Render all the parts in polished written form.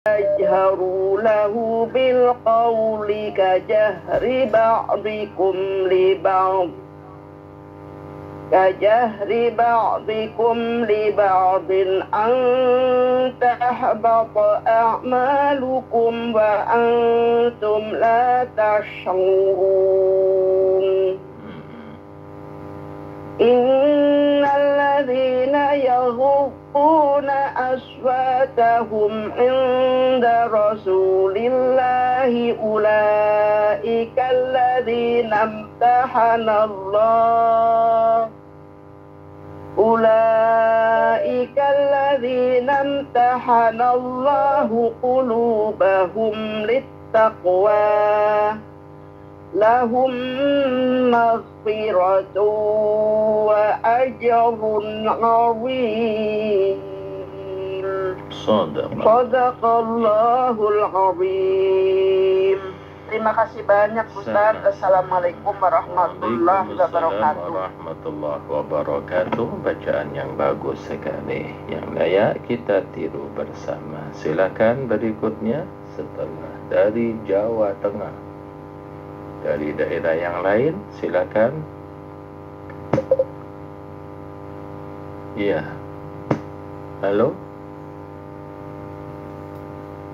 تجهروا له بالقول كجهر بعضكم لبعض أن تحبط أعمالكم وأنتم لا تشعرون إن الذين يغضون أصواتهم عند رسول الله أولئك الذين امتحن الله قلوبهم للتقوى لهم مغفرة وأجر عظيم. Sadaqallahul Azim. Terima kasih banyak Ustaz. Assalamualaikum warahmatullahi wabarakatuh. Warahmatullahi wabarakatuh. Bacaan yang bagus sekali, yang layak kita tiru bersama. Silakan berikutnya setelah dari Jawa Tengah. Dari daerah yang lain, silakan. Iya. Halo.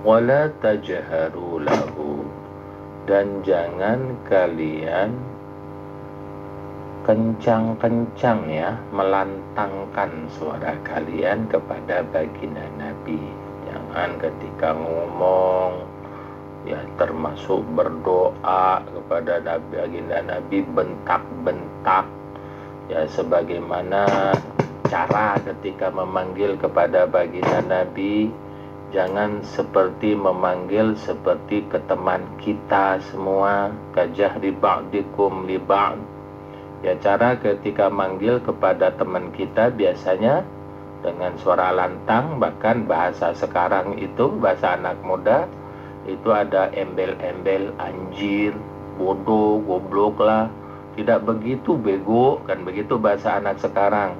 Wala tajharu lahu, dan jangan kalian kencang-kencang ya, melantangkan suara kalian kepada baginda Nabi. Jangan ketika ngomong ya, termasuk berdoa kepada Nabi, baginda Nabi, bentak-bentak ya, sebagaimana cara ketika memanggil kepada baginda Nabi. Jangan seperti memanggil seperti ke teman kita semua, kajahri ba'dikum li ba'd. Ya, cara ketika manggil kepada teman kita biasanya dengan suara lantang, bahkan bahasa sekarang itu, bahasa anak muda itu ada embel-embel, anjir, bodoh, goblok lah. Tidak begitu, bego, kan begitu bahasa anak sekarang.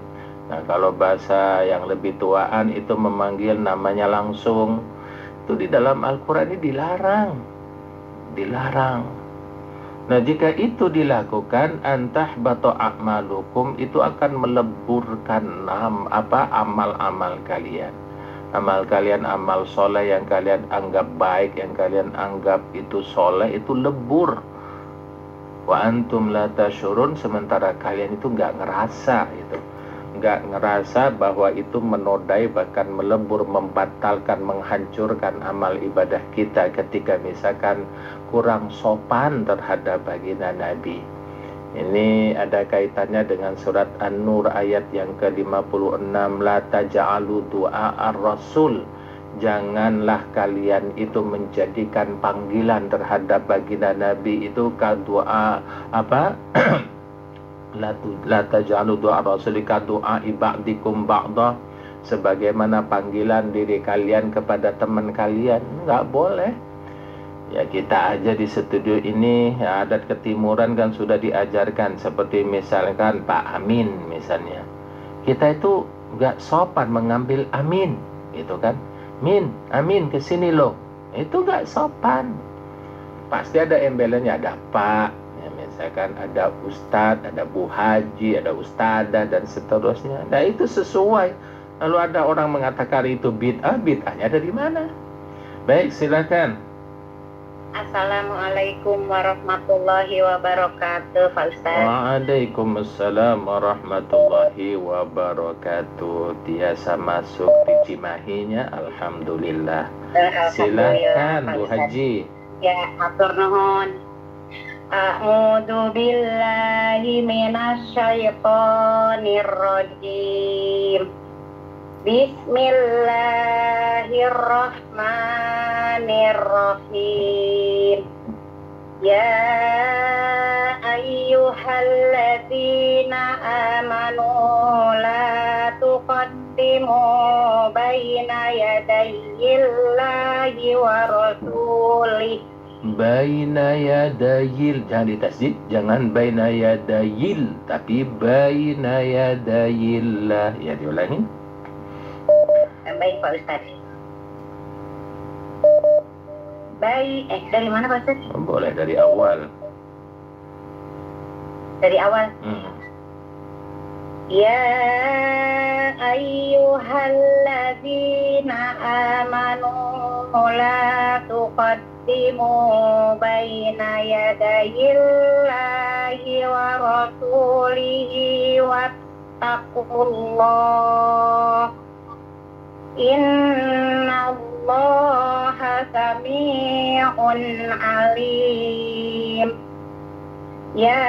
Nah, kalau bahasa yang lebih tuaan itu memanggil namanya langsung. Itu di dalam Al-Quran ini dilarang. Nah, jika itu dilakukan, antahbatu a'malukum, itu akan meleburkan amal-amal kalian. Amal kalian, amal soleh yang kalian anggap baik, yang kalian anggap itu soleh, itu lebur. Wa antum la tasyurun, sementara kalian itu nggak ngerasa itu. Nggak ngerasa bahwa itu menodai, bahkan melebur, membatalkan, menghancurkan amal ibadah kita ketika misalkan kurang sopan terhadap baginda Nabi. Ini ada kaitannya dengan surat An-Nur ayat yang ke-56, la taj'alu du'a ar-rasul, janganlah kalian itu menjadikan panggilan terhadap baginda Nabi itu doa la taj'alu du'a rasulika du'a ibadikum ba'dah, sebagaimana panggilan diri kalian kepada teman kalian. Nggak boleh. Ya, kita aja di studio ini ya, adat ketimuran kan sudah diajarkan, seperti misalkan Pak Amin misalnya, kita itu nggak sopan mengambil amin gitu kan. Min, amin kesini loh, itu nggak sopan. Pasti ada embelannya, ada Pak, misalkan ada Ustadz, ada Bu Haji, ada Ustadzah, dan seterusnya. Nah, itu sesuai. Lalu ada orang mengatakan itu bid'ah, bid'ahnya dari mana? Baik, silakan. Assalamualaikum warahmatullahi wabarakatuh, Pak Ustadz. Waalaikumsalam warahmatullahi wabarakatuh. Biasa masuk di Cimahinya, alhamdulillah. Silakan Bu Haji. Ya, atur nuhun. A'udzu billahi minasyaitonir rajim. Bismillahirrahmanirrahim. Ya ayyuhalladzina amanu la tuqaddimu baina yadayillahi wa rasulih. Baina yadayil, jangan ditasdid, jangan baina yadayil, tapi baina yadayillah. Ya, diulangi. Baik Pak Ustadz. Dari mana Pak Ustaz? Boleh dari awal. Dari awal. Ya ayyuhalladzina amanu la tuqaddimu baina yadayillahi wa rasulihi wattaqullah innallaha sami'un alim. Ya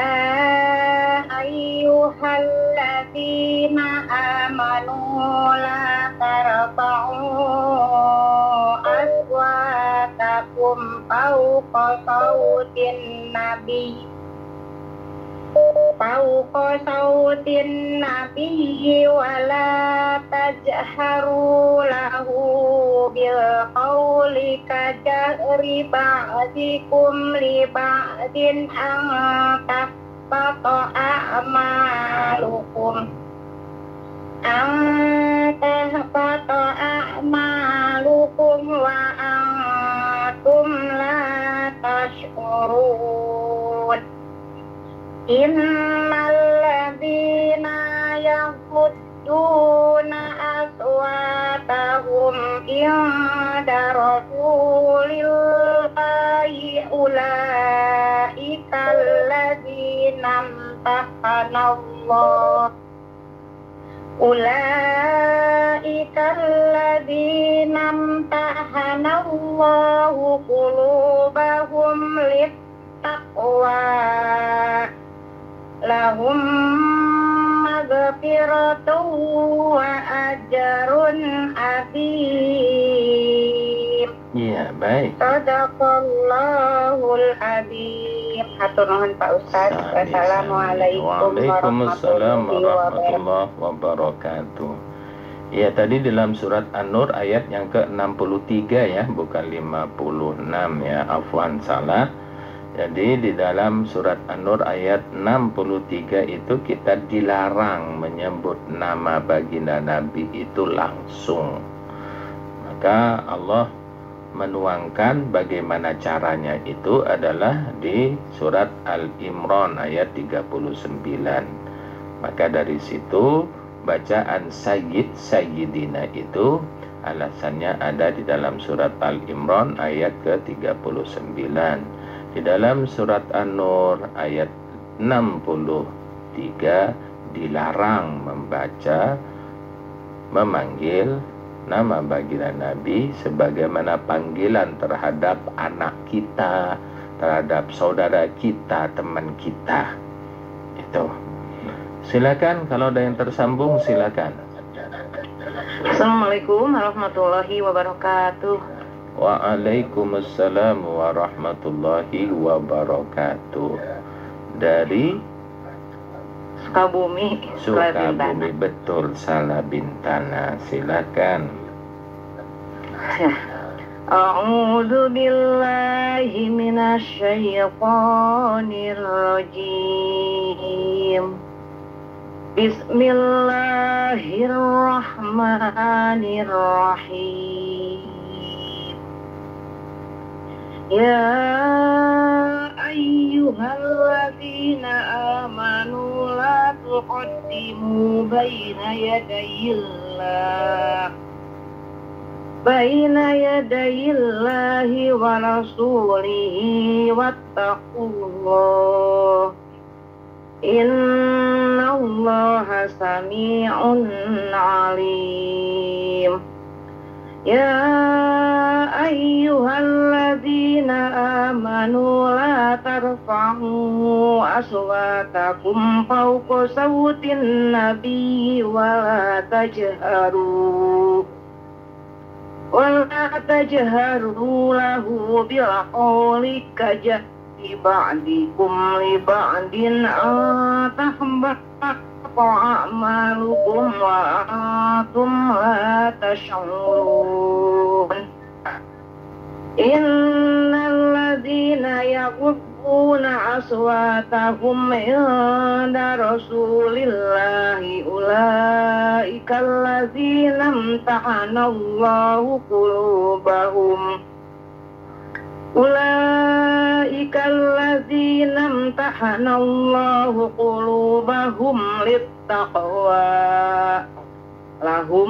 ayyuhalladzina amanu la tarfa'u aswatakum fawqa sautin nabiyyi wa la tajharu lahu bil qawli kajahri ba'dikum li ba'din an tahbata a'malukum wa antum la tash'urun. Innal ladzina yaghudduna aswatahum inda rasulillahi ulaika alladzina amtahanallahu qulubahum littaqwa lahum maghfiratun wa ajrun azim. Iya, baik. Sadaqallahul azim. Hatur nuhun Pak Ustaz. Wassalamualaikum warahmatullahi wabarakatuh. Ya, tadi dalam surat An-Nur ayat yang ke-63 ya, bukan 56 ya. Afwan, salah. Jadi di dalam surat An-Nur ayat 63 itu kita dilarang menyebut nama baginda Nabi itu langsung. Maka Allah menuangkan bagaimana caranya itu adalah di surat Al-Imran ayat 39. Maka dari situ bacaan Sayyid Sayyidina itu alasannya ada di dalam surat Al-Imran ayat ke-39. Di dalam surat An-Nur ayat 63 dilarang memanggil nama baginda Nabi sebagaimana panggilan terhadap anak kita, terhadap saudara kita, teman kita. Itu. Silakan kalau ada yang tersambung, silakan. Assalamualaikum warahmatullahi wabarakatuh. Waalaikumsalam warahmatullahi wabarakatuh. Dari Sukabumi, betul, Salabintana. Silakan. A'udzu billahi minasy syaithanir rajim. Bismillahirrahmanirrahim. Ya ayyuhalladzina amanu la tuqaddimu baina yadayillahi wa rasulihi wattaqullah innallaha sami'un alim. Ya ayyuhalladzina amanu la tarfa'u aswatakum fawqa sautin nabiyyi wa la tajharu lahu bil qawli kajahri ba'dikum li ba'din tahbata a'malukum wa antum la tash'urun. Innal ladzina yaghudduna aswatahum inda rasulillahi ulaika alladzina amtahanallahu qulubahum Ulaika alladzina imtahanallahu qulubahum littaqwa lahum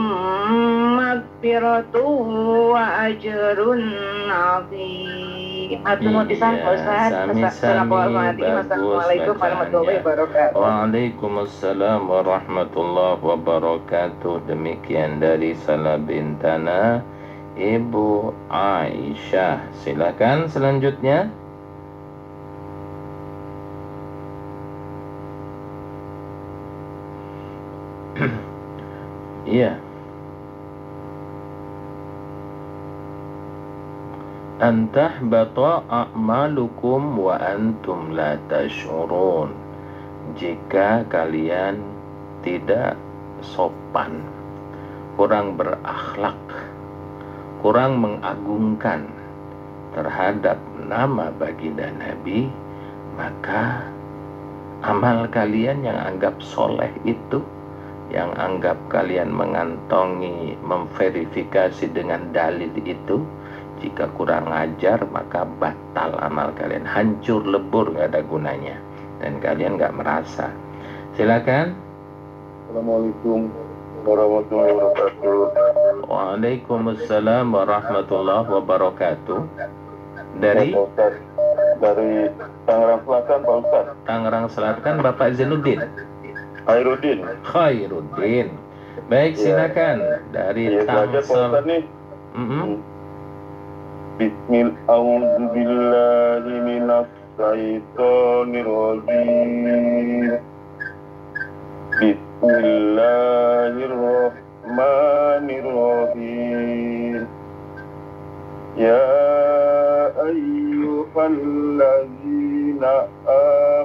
magfiratun wa ajrun azim. Assalamualaikum warahmatullahi wabarakatuh. Waalaikumsalam warahmatullahi wabarakatuh. Demikian dari Salah Bintana Ibu Aisyah. Silakan selanjutnya. Iya. Antahbata a'malukum wa antum la tash'urun. Jika kalian tidak sopan, kurang berakhlak, kurang mengagungkan terhadap nama baginda Nabi, maka amal kalian yang anggap soleh itu, yang anggap kalian mengantongi, memverifikasi dengan dalil itu, jika kurang ajar maka batal amal kalian, hancur lebur, gak ada gunanya, dan kalian gak merasa. Silakan. Assalamualaikum warahmatullahi wabarakatuh. Waalaikumsalam warahmatullahi wabarakatuh. Dari Tangerang Selatan, Pak Ustaz. Tangerang Selatan, Bapak Zainuddin. Khairuddin. Baik, silakan. Dari Tangsel. Bismillahirrahmanirrahim. Bismillahirrahmanirrahim. Ya ayyuhalladzina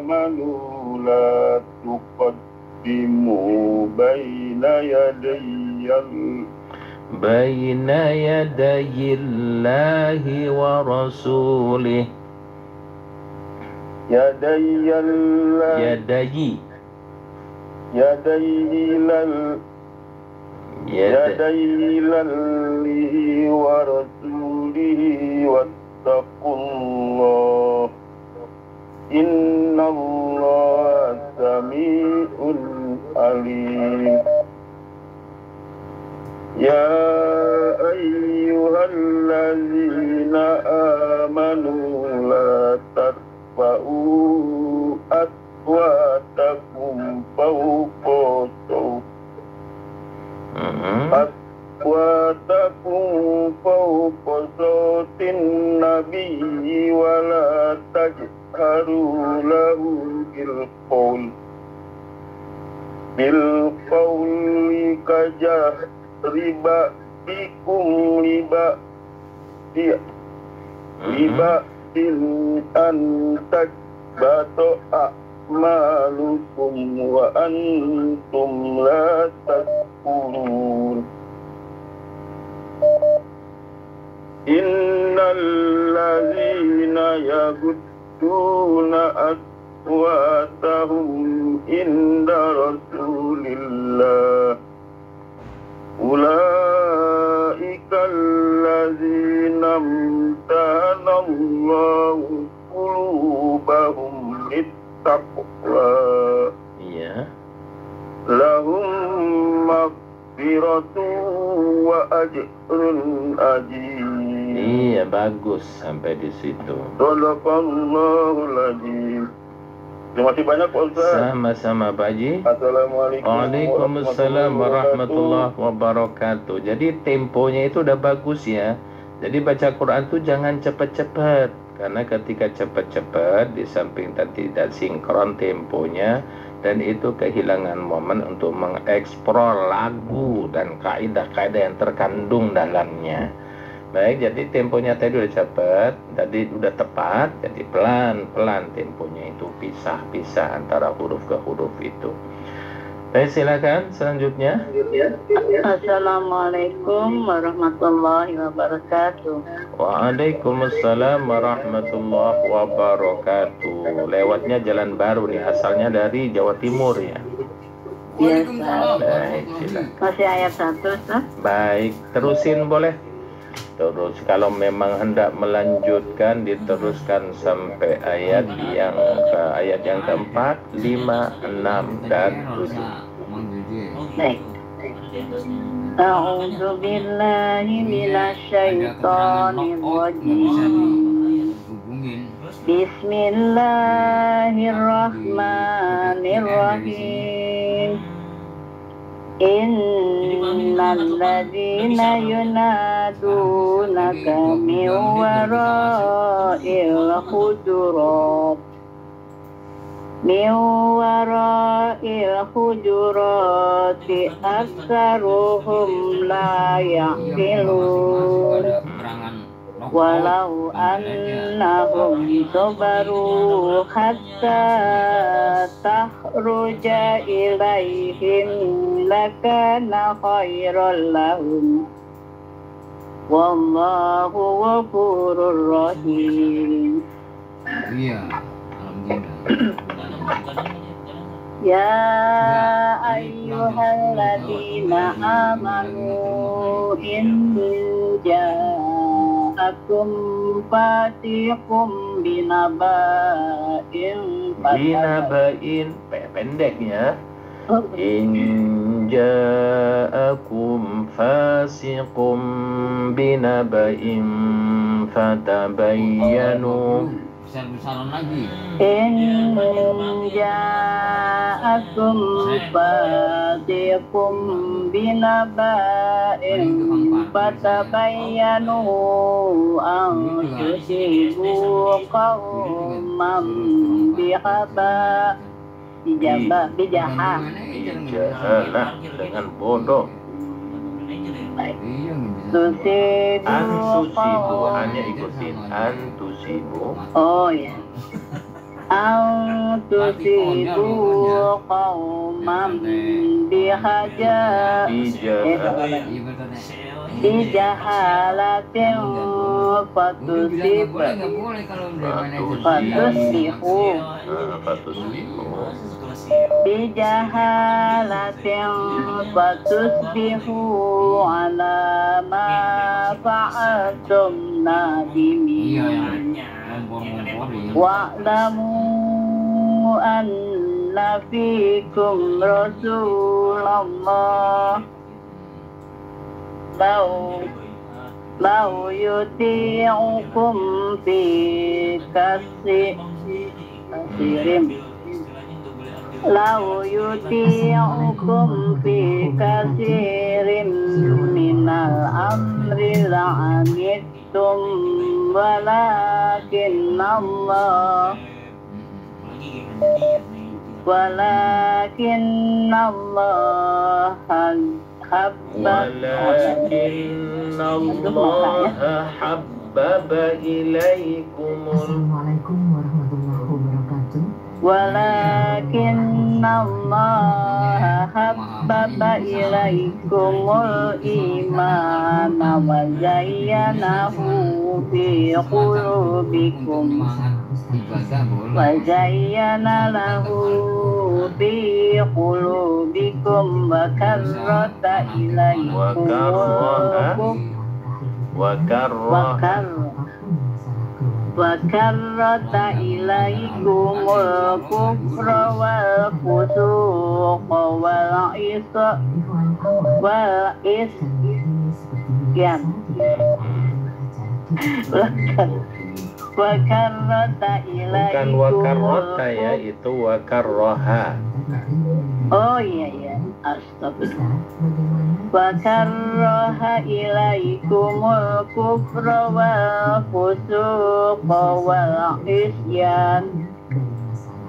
amanu la tuqaddimu baina yadayillahi wa rasulih. Yadayillahi wa rasulihi wattaqullah. Innallaha sami'un alim. Ya ayyuhalladzina amanu la tarfa'u aswatakum fawqa sawtin nabiyyi wa la tajharu lahu bil qawli ba'dikum liba'din an takbatu a'malukum wa antum la tashkurun. Innal ladzina yagudduna aswatahum inda rasulillah ulaikal ladzina imtahanallahu qulubahum littaqwa. Iya. Lahum maghfiratun wa ajrun azim. Iya, bagus sampai di situ. Shadaqallahul azim. Terima kasih banyak Pak Ustaz. Sama-sama Pak Haji. Assalamualaikum Waalaikumsalam warahmatullahi wabarakatuh. Jadi temponya itu udah bagus ya. Jadi baca Quran tuh jangan cepet-cepet, karena ketika cepet-cepet di samping tidak sinkron temponya, dan itu kehilangan momen untuk mengeksplor lagu dan kaidah-kaidah yang terkandung dalamnya. Baik, jadi temponya tadi udah cepat, tadi udah tepat, jadi pelan-pelan temponya itu pisah-pisah antara huruf ke huruf itu. Baik, silakan selanjutnya. Assalamualaikum warahmatullahi wabarakatuh. Waalaikumsalam warahmatullahi wabarakatuh. Lewatnya jalan baru nih, asalnya dari Jawa Timur ya. Iya, Baik, silakan. masih ayat 1, Ustaz. Baik, terusin boleh. Terus kalau memang hendak melanjutkan diteruskan sampai ayat yang keempat, 5, 6 dan 7. Baik. A'udzu billahi minasyaitonir rajim. Bismillahirrahmanirrahim. Innal ladzina yunadunaka min wara'il hujurati aktsaruhum la ya'qilun walau annahum sabaru hatta takhruja ilaihim lakana khairan lahum wallahu ghafurur rahim. Iya, Ya ayyuhalladzina amanu in ja'akum fasiqum binaba'in pendeknya in ja'akum fasiqum binaba'in fatabayyanu besar-besaran lagi. In ja'akum fasiqum binaba'in fatabayyanu an tusibu qauman bijahalah dengan bodoh. Antusibu, hanya ikutin antusibu. Oh ya. Antusibu qauman bijahalatin fatusbihu ala ma fa'altum nadimin wa'lamu anna fikum Rasulullah lau yuti'ukum fi kasirin minal amri la'anittum walakin Allah habbaba ilaikumul imana wa zayyanahu fi qulubikum wa karrata ilaikumul kufra wal fusuqa wal isyan wakarrota ilaikumul, bukan wakarrota ya, itu wakarroha. Oh iya astagfirullah. Wakarroha ilaikumul kufra wal fusuqa wal isyan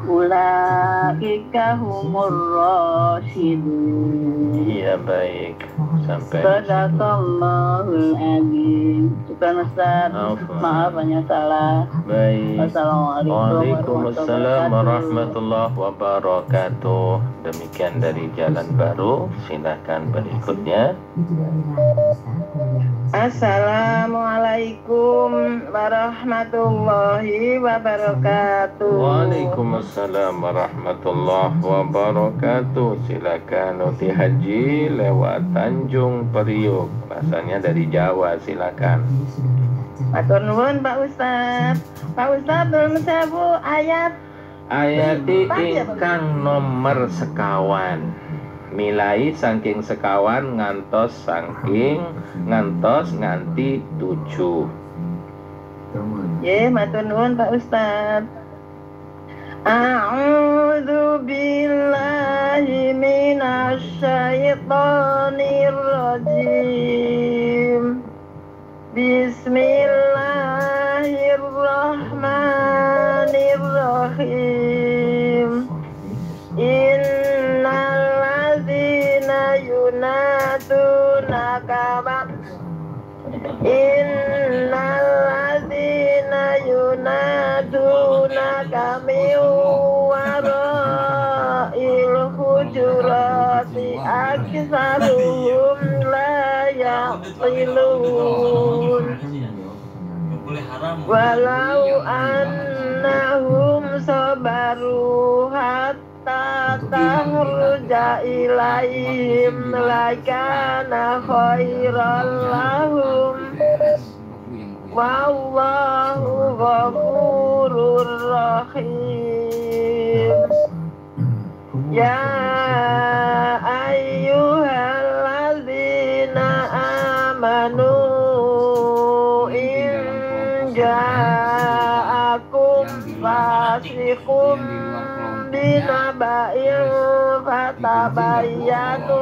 ulaika humur rasyidun. Iya baik, sampai Sadaqallahul azim. Bukan Ustaz, maaf hanya salah. baik. Assalamualaikum Waalaikumsalam warahmatullahi wabarakatuh. Demikian dari Jalan Baru. Silahkan berikutnya. Itu dari Ustaz, Assalamualaikum warahmatullahi wabarakatuh. Waalaikumsalam warahmatullahi wabarakatuh. Silakan Uti Haji lewat Tanjung Priok. Rasanya dari Jawa, silakan. Matur nuwun Pak Ustaz. Pak Ustaz belum sewu ayat ingkang nomor sekawan. Milai saking sekawan ngantos nganti 7. Ye, matur nuwun Pak Ustaz. A'udzu billahi minasy syaithanir rajim. Bismillahirrahmanirrahim. Innalladzina yunadunaka min wara'il hujurati aktsaruhum la yaqilun walau annahum sabaru hatta tahruja ilaihim lakana khairan lahum wallahu ghafurur rahim. Ya ayyuhalladzina amanu in ja'akum fasiqun binaba'in fatabayyanu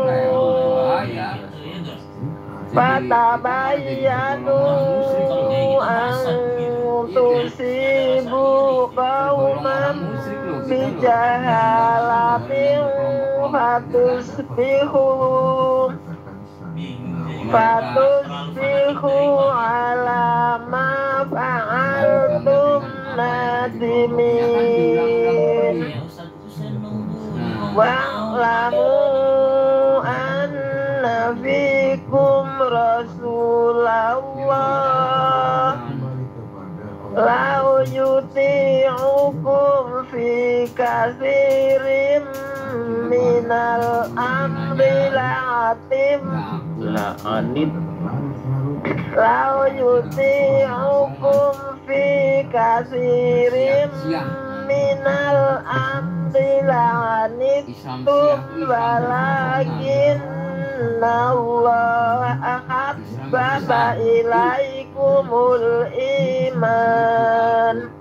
an tusibu qauman bijahalatin fatusbihu ala ma fa'altum nadimin. Wa'lamu anna fikum Rasulullah law yuti'ukum fi katsirin minal amri law yuti'ukum fi katsirin minal amri la'anittum walakinna Allah ahabbaba ilaikumul iman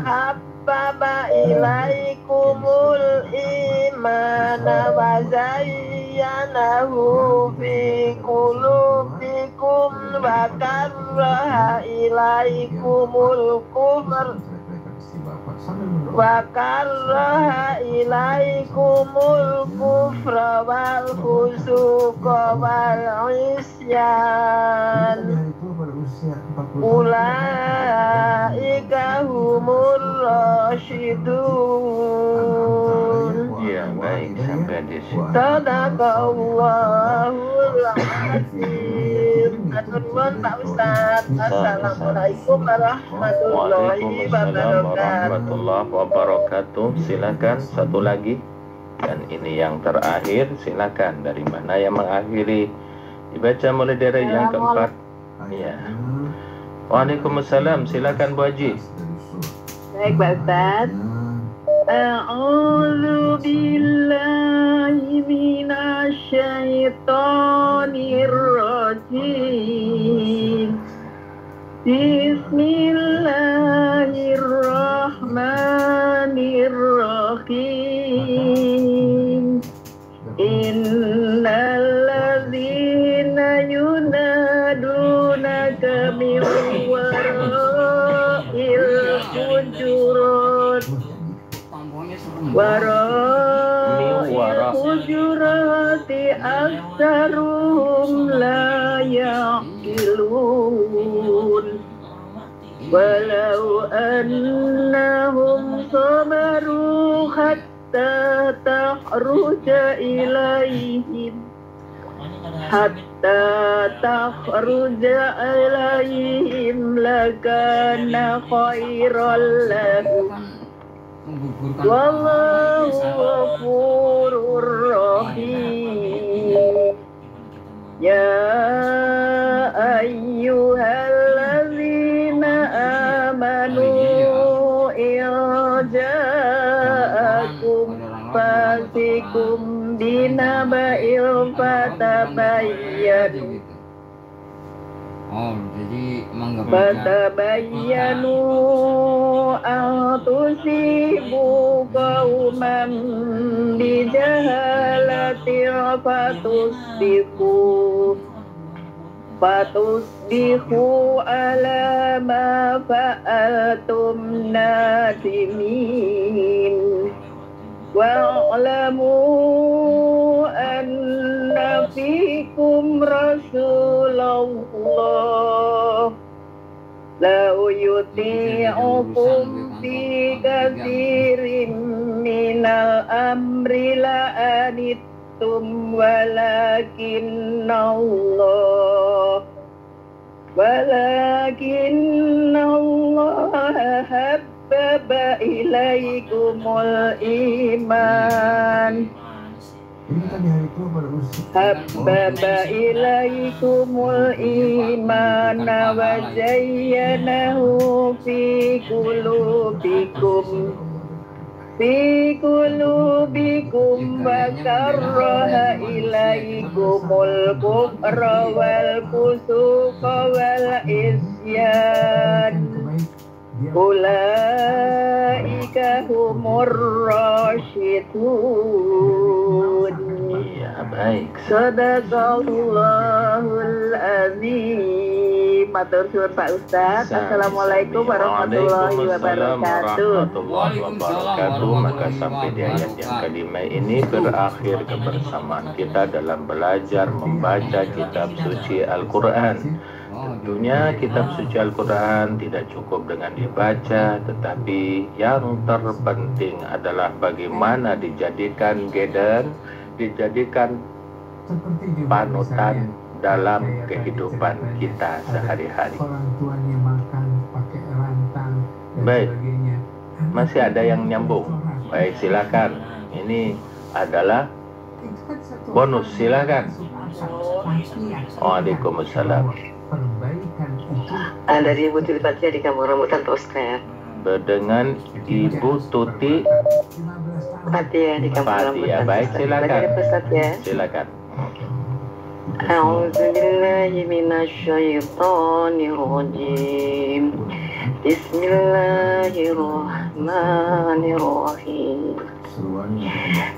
habbaba ilaikumul iman wa zayyanahu fi qulubikum wa karraha ilaikumul kufra wal fusuqa wal isyan ulaika humur rasyidun. Ya, baik, sampai di situ. Sadaqallahul azim. Aturun Pak Ustaz. Assalamualaikum warahmatullahi wabarakatuh. Silakan satu lagi. Dan ini yang terakhir, silakan. Dari mana yang mengakhiri? Dibaca mulai dari yang keempat. Ya. Waalaikumsalam. Silakan Bu Haji. Baik Pak Ustaz. A'udzu billahi minasy syaithanir rajim. Bismillahirrahmanirrahim. Innalladzina yunadunaka min wara'il hujurat hujurati aktsaruhum la yaqilun walau annahum sabaru hatta tahruja ilaihim hatta takhruja alaihim lakana khairal lahum wallahu ghafurur rahim. Ya ayyuhalladzina amanu ja'akum fasikum binaba'il fatabayyanu fatabayyanu an tusibu qauman bijahalatin fatusbihu ala ma fa'altum nadimin. Wa'lamu anna fikum Rasulullah law yuti'ukum fi katsirin minal amri la'anittum walakinna Allah habbaba ilaikumul iman wa zayyanahu fi qulubikum wa karraha ilaikumul kufra wal fusuqa wal isyan ulaika humur rasyidun. Iya, baik. Sadaqallahul azim. Matur suwun Pak Ustaz. Assalamualaikum warahmatullahi wabarakatuh. Maka sampai di ayat yang kelima ini berakhir kebersamaan kita dalam belajar membaca kitab suci Al-Quran. Tentunya kitab suci Al-Quran tidak cukup dengan dibaca, tetapi yang terpenting adalah bagaimana dijadikan guidance, dijadikan panutan dalam kehidupan kita sehari-hari. Baik, masih ada yang nyambung. Baik, silakan. Ini adalah bonus, silakan. Waalaikumsalam. Dari Ibu Tuti Fatia di Kampung Rambutan, Pak Ustaz. Dengan Ibu Tuti Fatia di Kampung Rambutan. Baik, silakan. Silakan. A'udzubillahi minasyaitonir rajim. Bismillahirrahmanirrahim.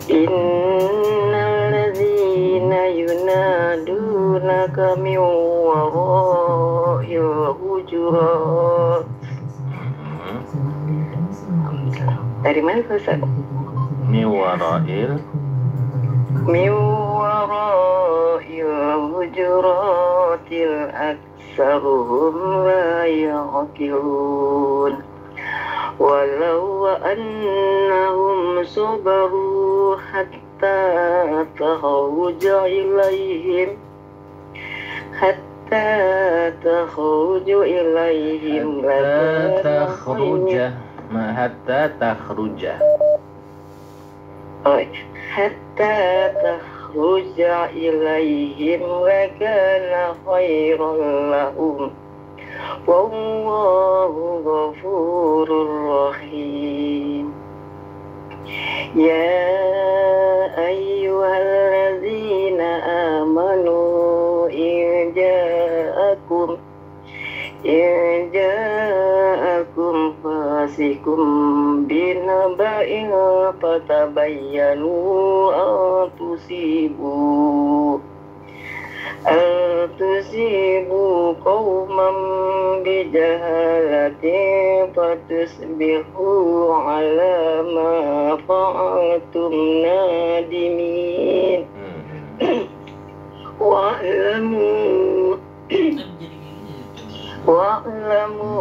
Innalladzina yunadunaka min wara'il hujurat. Dari mana Ustaz? Min wara'il hujuratil aksaruhum la yaqilun. Walau annahum sabaru hatta takhruja ilaihim hatta takhruja ilaihim lakana khairan lahum. Wallahu ghafurur rahim. Ya ayyuhalladzina amanu in ja'akum fasikum binaba'in fatabayyanu an tusibu qauman bijahalatin fatusbihu ala ma fa'altum nadimin. Wa'lamu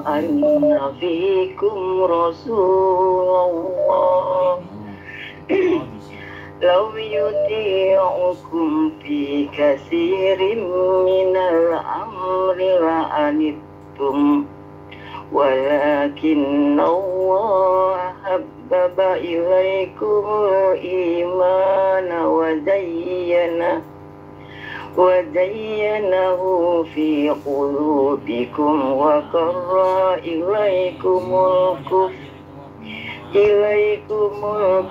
anna fikum Rasulullah law yuti'ukum fi katsirin minal amri la'anittum walakinna Allah habbaba ilaikumul imana wa zayyanahu fi qulubikum wa karra ilaikumul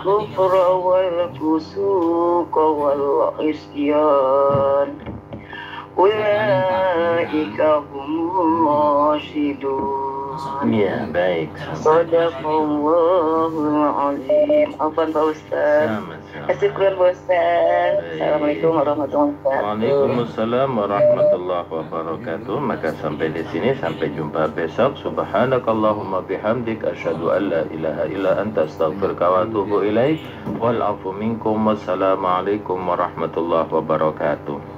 kufra wal fusuqa wal isyan ulaika humur rasyidun. Iya, baik. Sadaqallahul azim. Afwan Pak Ustaz. Syukur Pak Ustaz. Assalamualaikum warahmatullahi wabarakatuh. Waalaikumsalam warahmatullahi wabarakatuh. Maka sampai di sini, sampai jumpa besok. Subhanakallahumma bihamdik asyhadu an la ilaha illa anta astaghfiruka wa atubu ilaik. Wal afu minkum. Wassalamualaikum warahmatullahi wabarakatuh.